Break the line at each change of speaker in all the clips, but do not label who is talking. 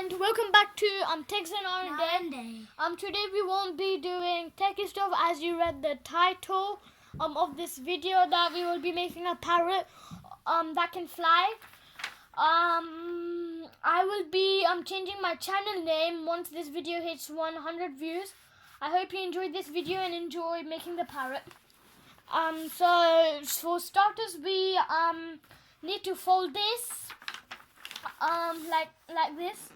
and welcome back to Tex and R&D. Today we won't be doing techie stuff, as you read the title of this video, that we will be making a parrot that can fly. I will be changing my channel name once this video hits 100 views. I hope you enjoyed this video and enjoy making the parrot. So for starters, we need to fold this like this.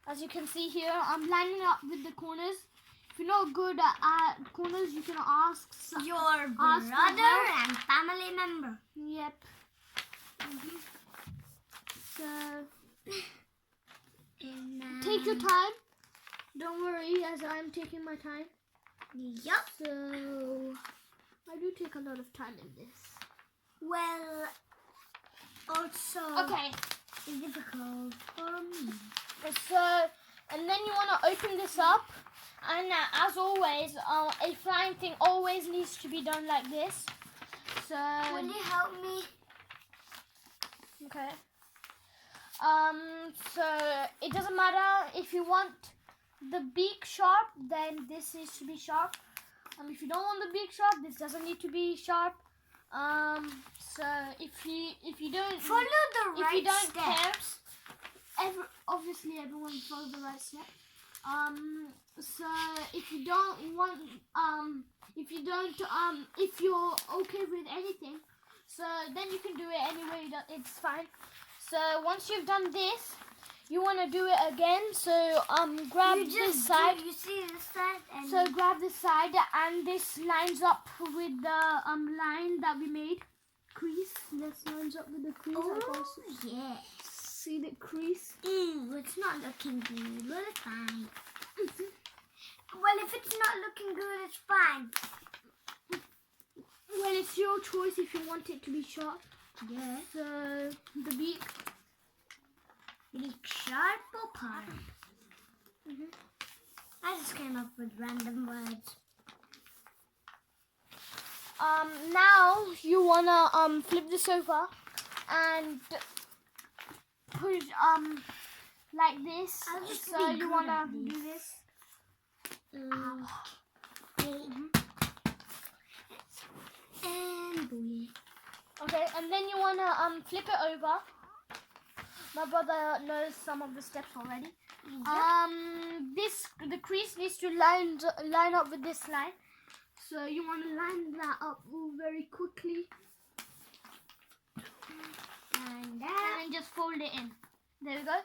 As you can see here, I'm lining up with the corners. If you're not good at corners, you can ask
your brother and family member.
Yep. So take your time. Don't worry, as I'm taking my time.
Yup.
So I do take a lot of time in this.
Well, also
okay,
it's difficult for me.
So, and then you want to open this up, and as always, a flying thing always needs to be done like this. So
will you help me?
Okay. So it doesn't matter if you want the beak sharp, then this needs to be sharp. If you don't want the beak sharp, this doesn't need to be sharp. So if you don't
follow the right
steps, obviously everyone follows the right step. So if you don't want, if you're okay with anything, so then you can do it anyway. It's fine. So once you've done this, you want to do it again. So grab this side.
You see this side, and
so grab this side, and this lines up with the line that we made. Crease. This lines up with the crease.
Oh yes.
See the crease?
Ew, it's not looking good, but it's fine. Well, if it's not looking good, it's fine.
Well, it's your choice if you want it to be sharp.
Yeah.
So the beak.
Beak sharp or parrot? I just came up with random words.
Now you wanna flip this over and put like this. So you wanna do this. Okay, and then you wanna flip it over. My brother knows some of the steps already.
Yep.
The crease needs to line up with this line. So you want to line that up very quickly.
And
then just fold it in. There we go.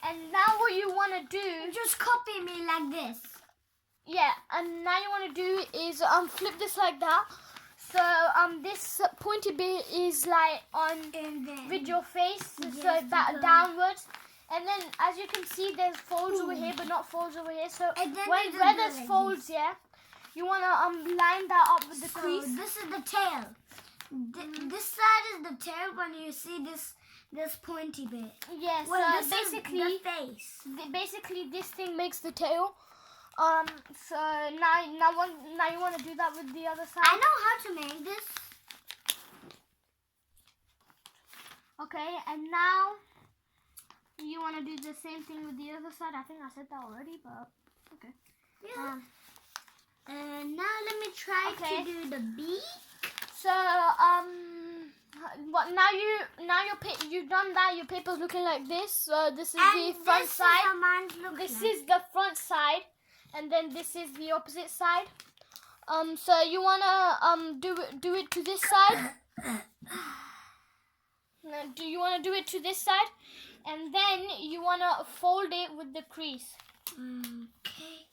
And now what you want to do...
just copy me like this.
Yeah, and now you want to do is flip this like that. So this pointy bit is like on with your face,
yes,
so that downwards. And then as you can see, there's folds over here, but not folds over here. So where there's folds, yeah, you want to line that up with the crease.
This is the tail. This side is the tail when you see this pointy bit.
Yes,
well,
so basically
is the face.
Basically, this thing makes the tail. So now you want to do that with the other side.
I know how to make this.
Okay, and now you want to do the same thing with the other side. I think I said that already, but okay.
Yeah. Now let me try to do the beak.
So what now you've done that. Your paper's looking like this. So this is the front side.
Is how mine's looking.
This is the front side, and then this is the opposite side. So you wanna do it to this side. Now, do you wanna do it to this side, and then you wanna fold it with the crease.
Okay.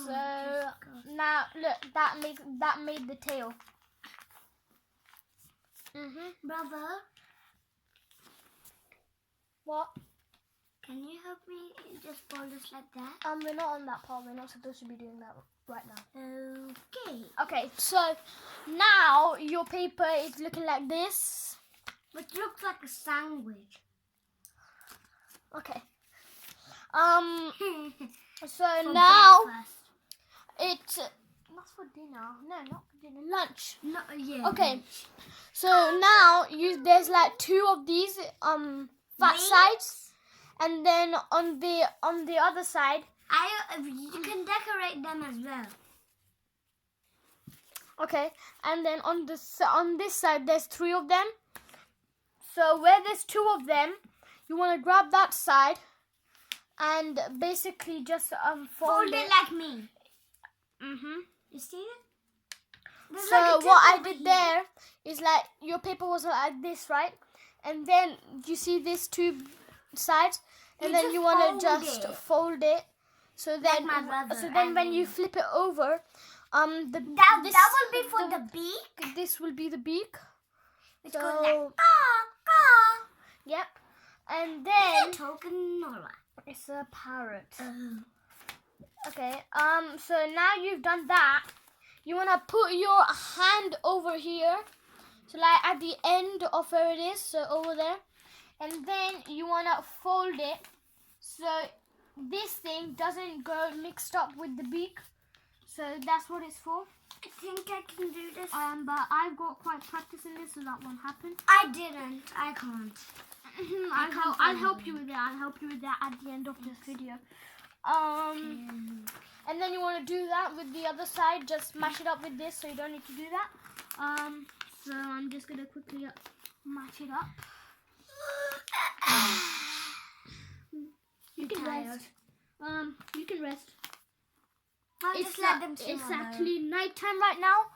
So now look, that made the tail.
Brother,
what?
can you help me just fold this like that?
We're not on that part. We're not supposed to be doing that right now.
Okay.
Okay, so now your paper is looking like this.
Which looks like a sandwich.
Okay. So now it's that's for dinner. No, not for dinner. Lunch.
No, yeah.
Okay. So now there's like two of these fat sides, and then on the other side.
You can decorate them as well.
Okay, and then on this side there's 3 of them. So where there's 2 of them, you want to grab that side and basically just fold
it like me. You see it? There's
So
like a
what I
tip
did
over
there is like your paper was like this, right? And then you see these 2 sides, and
You
then
just
you want
fold
to just
it.
fold it. So then,
my brother,
when
and
you flip it over,
that will be for the beak.
This will be the beak.
Which
So
goes like caw.
yep, and
Is
then
it talking or what?
it's a parrot. Okay. So now you've done that, you wanna put your hand over here, so like at the end of where it is, so over there, and then you wanna fold it so this thing doesn't go mixed up with the beak. So that's what it's for.
I think I can do this.
But I've got quite practice in this, so that won't happen.
I didn't. I can't.
I'll help you with that. I'll help you with that at the end of this video. And then you want to do that with the other side. Just mash it up with this, so you don't need to do that. So I'm just gonna quickly mash it up. You can rest. You can rest. It's actually night time right now.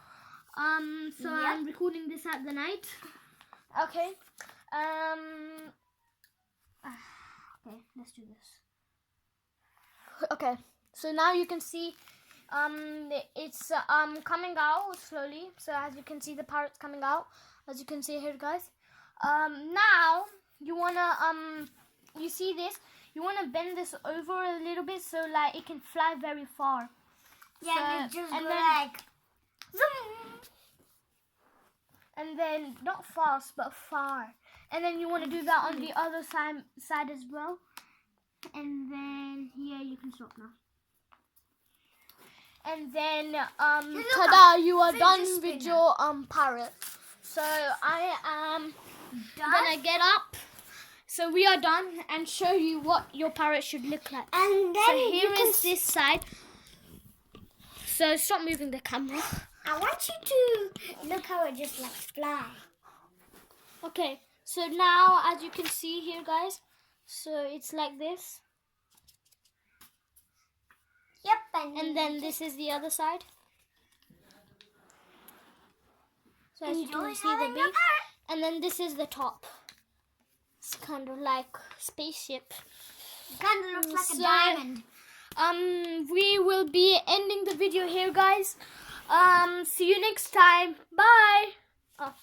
So
Yep.
I'm recording this at the night. Okay. Okay, let's do this. Okay, so now you can see it's coming out slowly. So as you can see, the parrot's coming out, as you can see here, guys. Now you wanna you see this, you wanna bend this over a little bit so like it can fly very far.
Yeah,
So,
just
and
go
then,
like zoom.
And then not fast but far. And then you want to do that on the other side as well. And then here you can stop now. And then ta-da, you are done with your parrot. So I am gonna get up. So we are done and show you what your parrot should look like.
And then
so here is this side. So stop moving the camera.
I want you to look how it just like fly.
Okay, so now as you can see here, guys, so it's like this.
Yep,
And then this is the other side. So as you can see the beak. And then this is the top. It's kind of like spaceship.
It kind of looks like a diamond.
We will be ending the video here, guys. See you next time. Bye. Oh.